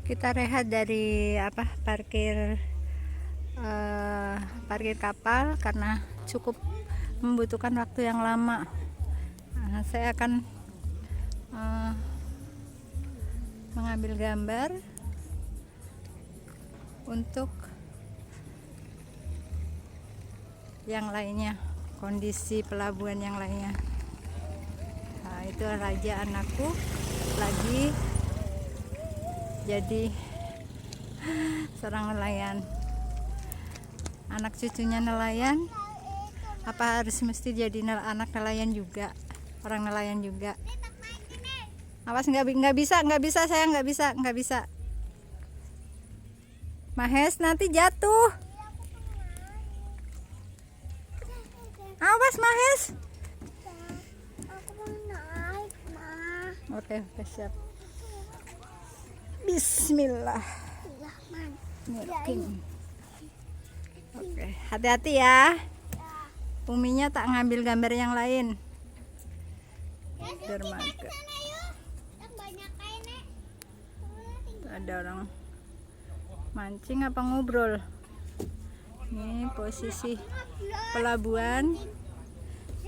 Kita rehat dari parkir kapal karena cukup membutuhkan waktu yang lama. Saya akan mengambil gambar untuk yang lainnya, kondisi pelabuhan yang lainnya. Nah, itu Raja anakku lagi jadi seorang nelayan. Anak cucunya nelayan, apa harus mesti jadi anak nelayan juga, orang nelayan juga? Awas, nggak bisa, saya nggak bisa. Mahes, nanti jatuh. Awas Mahes. Aku mau naik, Ma. Oke, siap. Bismillahirrahmanirrahim. Oke, hati-hati ya. Uminya tak ngambil gambar yang lain. Dermaga. Ada orang mancing apa ngobrol? Ini posisi pelabuhan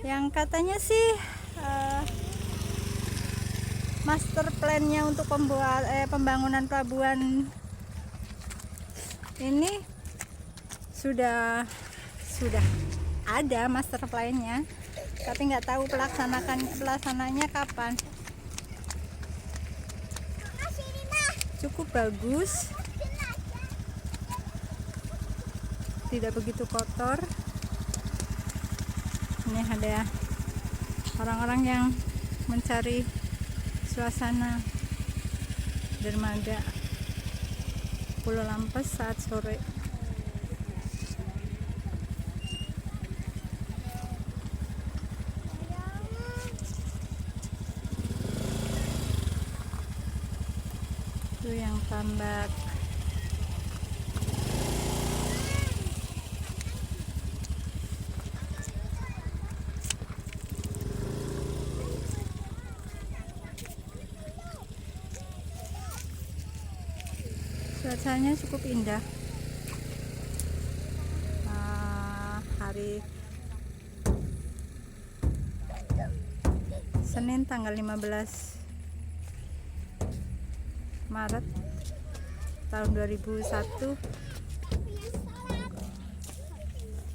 yang katanya sih master plan-nya untuk pembangunan pelabuhan ini sudah ada master plan-nya, tapi nggak tahu pelaksananya kapan. Cukup bagus, tidak begitu kotor. Ini ada orang-orang yang mencari suasana dermaga Pulau Lampes saat sore. Itu yang tambak. Cuacanya cukup indah. Hari Senin tanggal 15 Maret tahun 2001.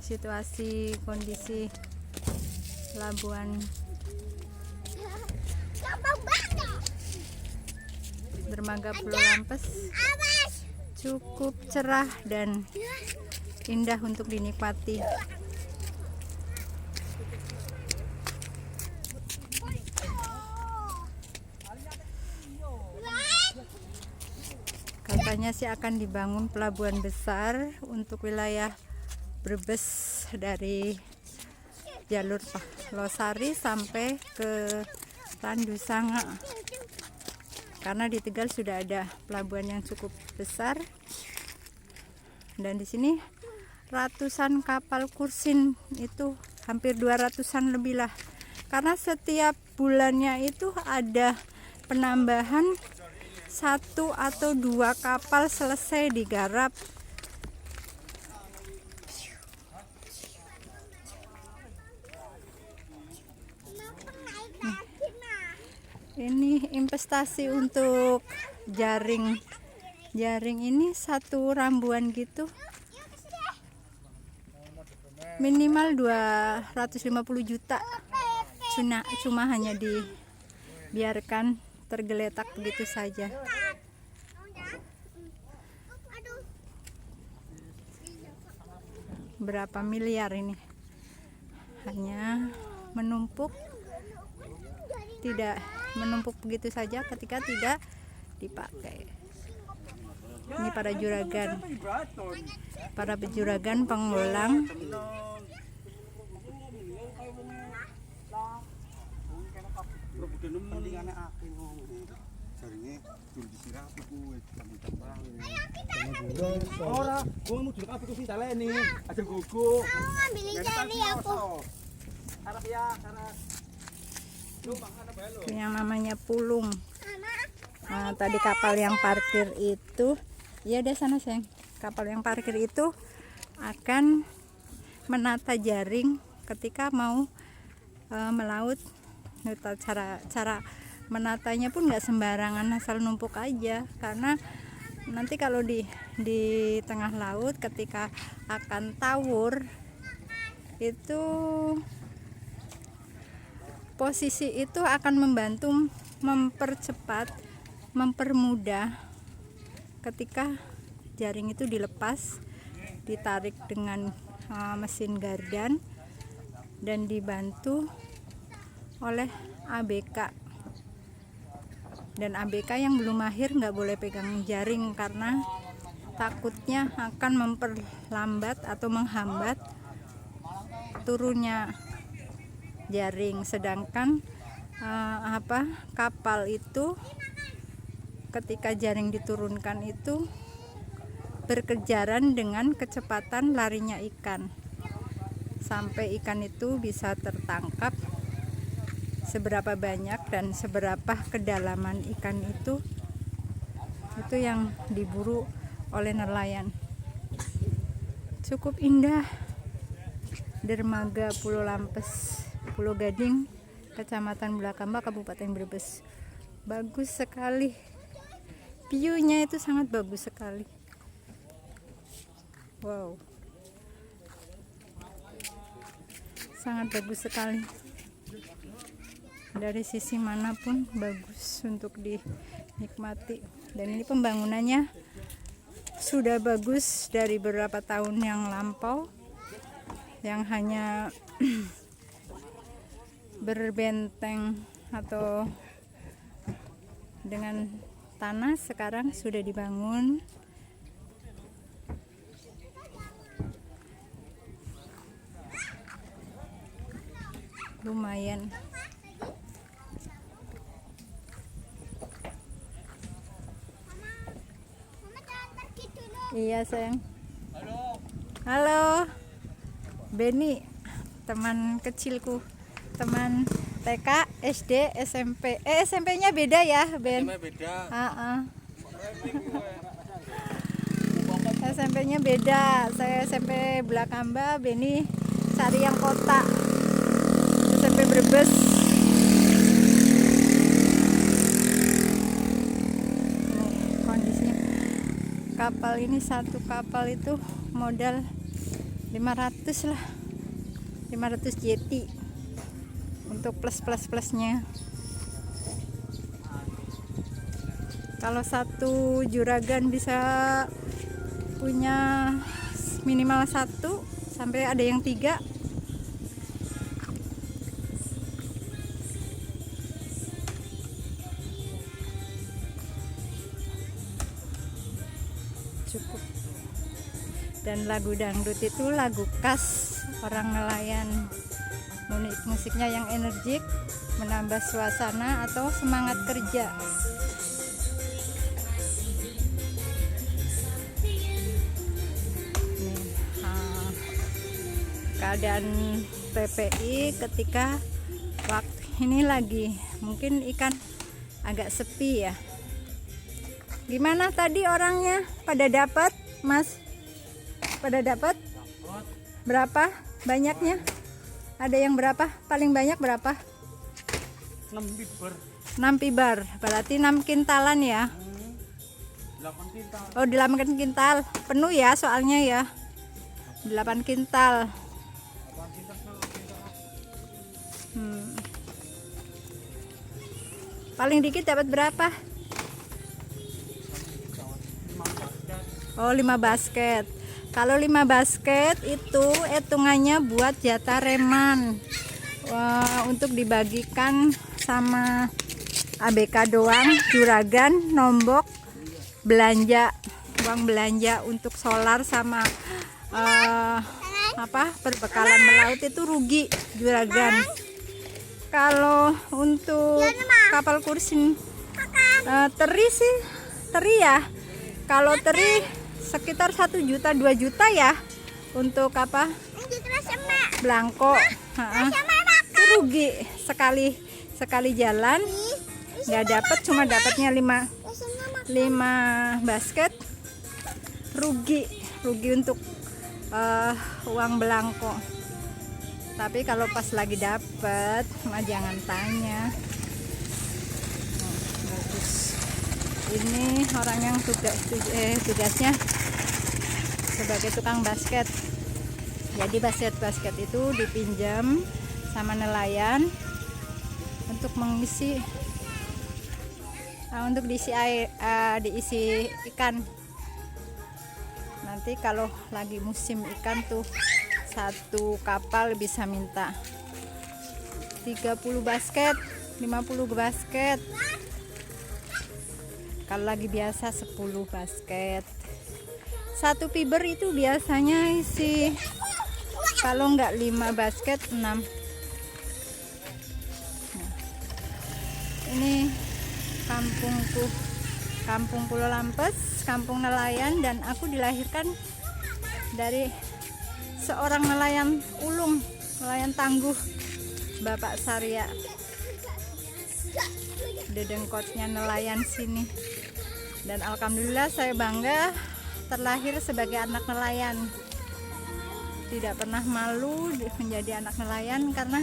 Situasi kondisi pelabuhan dermaga Pulau Lampes cukup cerah dan indah untuk dinikmati. Katanya sih akan dibangun pelabuhan besar untuk wilayah Brebes dari jalur Losari sampai ke Randu Sanga. Karena di Tegal sudah ada pelabuhan yang cukup besar, dan di sini ratusan kapal kursin, itu hampir 200-an lebih lah. Karena setiap bulannya itu ada penambahan 1 atau 2 kapal selesai digarap. Ini investasi untuk jaring ini, 1 rambuan gitu minimal 250 juta. Cuma hanya dibiarkan tergeletak begitu saja. Berapa miliar ini hanya menumpuk, tidak menumpuk begitu saja ketika tidak dipakai. Ini para juragan penggolang. Ora, gua mau duduk apa tuh sih taleni? Aja gugu. Ambilin jari aku. Arah ya, arah. Yang namanya pulung. Nah, tadi kapal yang parkir itu, ya udah sana sayang. Kapal yang parkir itu akan menata jaring ketika mau melaut. Cara menatanya pun nggak sembarangan asal numpuk aja, karena nanti kalau di tengah laut ketika akan tawur itu posisi itu akan membantu mempercepat, mempermudah ketika jaring itu dilepas, ditarik dengan mesin gardan dan dibantu oleh ABK. Dan ABK yang belum mahir nggak boleh pegang jaring karena takutnya akan memperlambat atau menghambat turunnya jaring. Sedangkan kapal itu ketika jaring diturunkan itu berkejaran dengan kecepatan larinya ikan sampai ikan itu bisa tertangkap seberapa banyak dan seberapa kedalaman ikan itu yang diburu oleh nelayan. Cukup indah dermaga Pulau Lampes, Pulau Gading, Kecamatan Blakamba, Kabupaten Brebes. Bagus sekali, view-nya itu sangat bagus sekali. Wow, sangat bagus sekali. Dari sisi manapun bagus untuk dinikmati. Dan ini pembangunannya sudah bagus dari beberapa tahun yang lampau, yang hanya berbenteng atau dengan tanah, sekarang sudah dibangun. Lumayan. Iya sayang. Halo Beni, teman kecilku, teman TK, SD, SMP. SMP-nya beda ya, Ben? Beda. SMP-nya beda. Saya SMP Blakamba, Beni Sariang Kota, SMP Brebes. Nih, kondisinya. Kapal ini, satu kapal itu modal 500 lah, 500 JT untuk plus-plusnya. Kalau satu juragan bisa punya minimal 1 sampai ada yang 3. Cukup. Dan lagu dangdut itu lagu khas orang nelayan. Musiknya yang energik, menambah suasana atau semangat kerja. Keadaan PPI ketika waktu ini lagi mungkin ikan agak sepi ya. Gimana tadi orangnya pada dapat, Mas? Pada dapat? Berapa banyaknya? Ada yang berapa? Paling banyak berapa? 6 pibar. 6 pibar. Berarti 6 kintalan ya? 8 kintal. Oh, 8 kintal. Penuh ya soalnya ya. 8 kintal. Paling dikit dapat berapa? Oh, 5 basket. Kalau 5 basket itu hitungannya buat jatah reman. Untuk dibagikan sama ABK doang, juragan, nombok, belanja, uang belanja untuk solar sama perbekalan melaut itu rugi juragan. Kalau untuk kapal kursin teri sih, teri ya. Kalau teri sekitar 1 juta 2 juta ya untuk apa? Belangko. Itu rugi sekali jalan nggak dapat, cuma dapatnya 5 basket. Rugi untuk uang belangko. Tapi kalau pas lagi dapat mah jangan tanya. Bagus. Ini orang yang tugasnya sebagai tukang basket. Jadi basket itu dipinjam sama nelayan untuk mengisi untuk diisi air, diisi ikan. Nanti kalau lagi musim ikan tuh satu kapal bisa minta 30 basket, 50 basket. Kalau lagi biasa 10 basket. Satu fiber itu biasanya isi, kalau nggak 5 basket 6. Nah, ini kampungku, Kampung Pulau Lampes, kampung nelayan, dan aku dilahirkan dari seorang nelayan ulung, nelayan tangguh, Bapak Sarya. Dedengkotnya nelayan sini. Dan alhamdulillah saya bangga terlahir sebagai anak nelayan. Tidak pernah malu menjadi anak nelayan, karena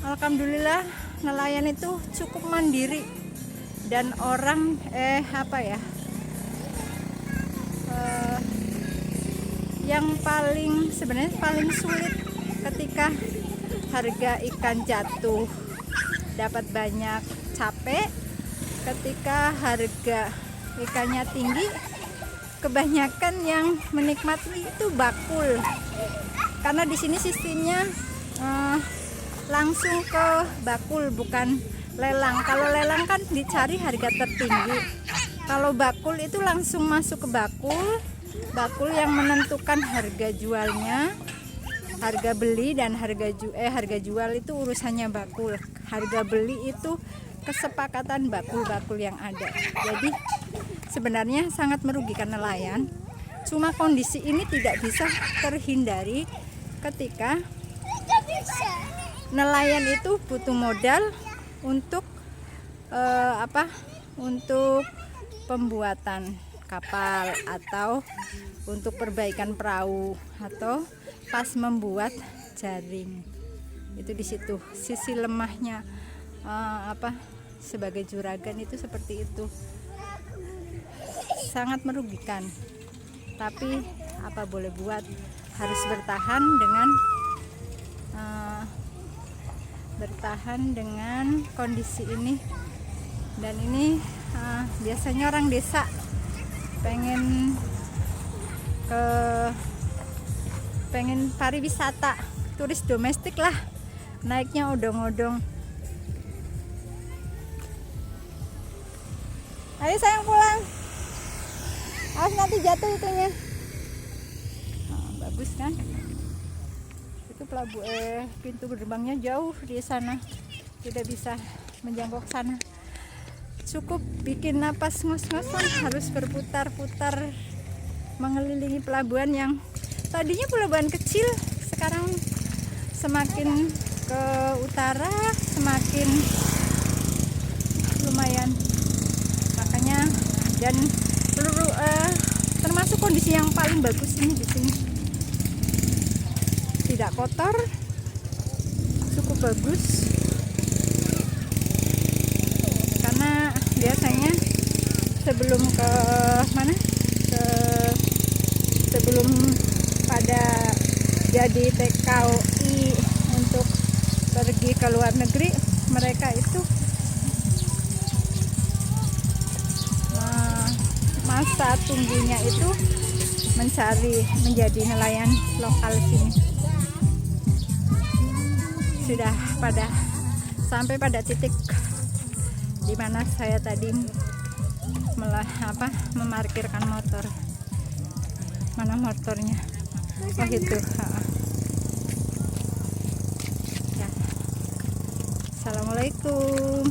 alhamdulillah nelayan itu cukup mandiri. Dan orang yang sebenarnya paling sulit ketika harga ikan jatuh, dapat banyak, capek. Ketika harga ikannya tinggi, kebanyakan yang menikmati itu bakul, karena di sini sistemnya langsung ke bakul, bukan lelang. Kalau lelang kan dicari harga tertinggi. Kalau bakul itu langsung masuk ke bakul yang menentukan harga jualnya. Harga beli dan harga jual itu urusannya bakul. Harga beli itu kesepakatan bakul-bakul yang ada. Jadi sebenarnya sangat merugikan nelayan. Cuma kondisi ini tidak bisa terhindari ketika nelayan itu butuh modal untuk untuk pembuatan kapal, atau untuk perbaikan perahu, atau pas membuat jaring. Itu di situ sisi lemahnya sebagai juragan, itu seperti itu. Sangat merugikan. Tapi apa boleh buat, harus bertahan dengan kondisi ini. Dan ini biasanya orang desa pengen pariwisata, turis domestik lah, naiknya odong-odong. Ayo sayang pulang, awas nanti jatuh itunya. Bagus kan? Itu pintu gerbangnya jauh di sana, tidak bisa menjangkau ke sana. Cukup bikin napas ngos-ngosan, harus berputar-putar mengelilingi pelabuhan yang tadinya pelabuhan kecil, sekarang semakin ke utara semakin lumayan. Makanya, dan termasuk kondisi yang paling bagus ini di sini, tidak kotor, cukup bagus. Karena biasanya sebelum sebelum pada jadi TKI untuk pergi ke luar negeri, mereka itu masa tunggunya itu menjadi nelayan lokal sini. Sudah sampai pada titik di mana saya tadi memarkirkan motor. Mana motornya? Oh itu. Ya. Assalamualaikum.